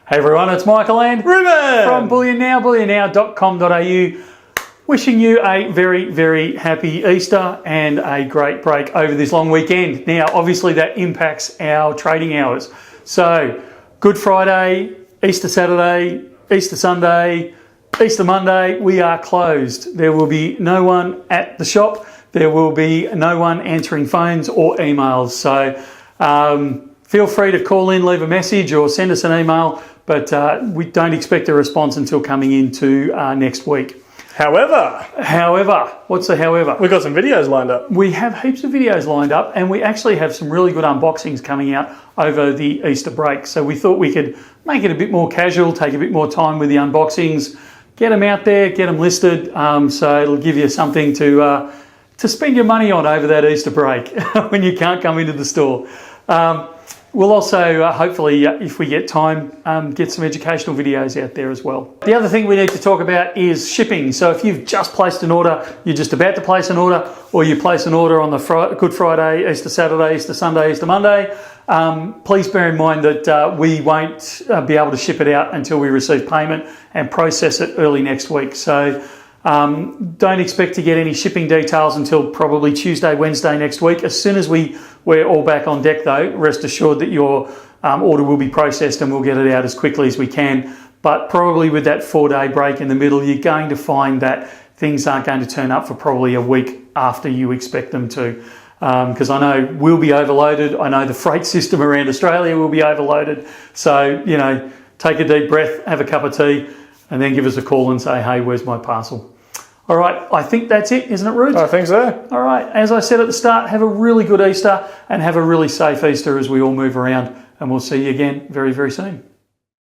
Hey everyone, it's Michael and Ruben from Bullion Now, bullionnow.com.au. Wishing you a very, very happy Easter and a great break over this long weekend. Now, obviously that impacts our trading hours. So, Good Friday, Easter Saturday, Easter Sunday, Easter Monday, we are closed. There will be no one at the shop. There will be no one answering phones or emails. So, feel free to call in, leave a message or send us an email, but we don't expect a response until coming into next week. However, what's the however? We've got some videos lined up. We have heaps of videos lined up, and we actually have some really good unboxings coming out over the Easter break. So we thought we could make it a bit more casual, take a bit more time with the unboxings, get them out there, get them listed, so it'll give you something to spend your money on over that Easter break when you can't come into the store. We'll also, hopefully, if we get time, get some educational videos out there as well. The other thing we need to talk about is shipping. So if you've just placed an order, you're just about to place an order, or you place an order on the Good Friday, Easter Saturday, Easter Sunday, Easter Monday, please bear in mind that we won't be able to ship it out until we receive payment and process it early next week. So don't expect to get any shipping details until probably Tuesday, Wednesday next week. As soon as we're all back on deck though, rest assured that your order will be processed and we'll get it out as quickly as we can. But probably with that 4-day break in the middle, you're going to find that things aren't going to turn up for probably a week after you expect them to. Because I know we'll be overloaded. I know the freight system around Australia will be overloaded. So, you know, take a deep breath, have a cup of tea, and then give us a call and say, hey, where's my parcel? All right, I think that's it, isn't it, Rude? I think so. All right, as I said at the start, have a really good Easter and have a really safe Easter as we all move around. And we'll see you again very, very soon.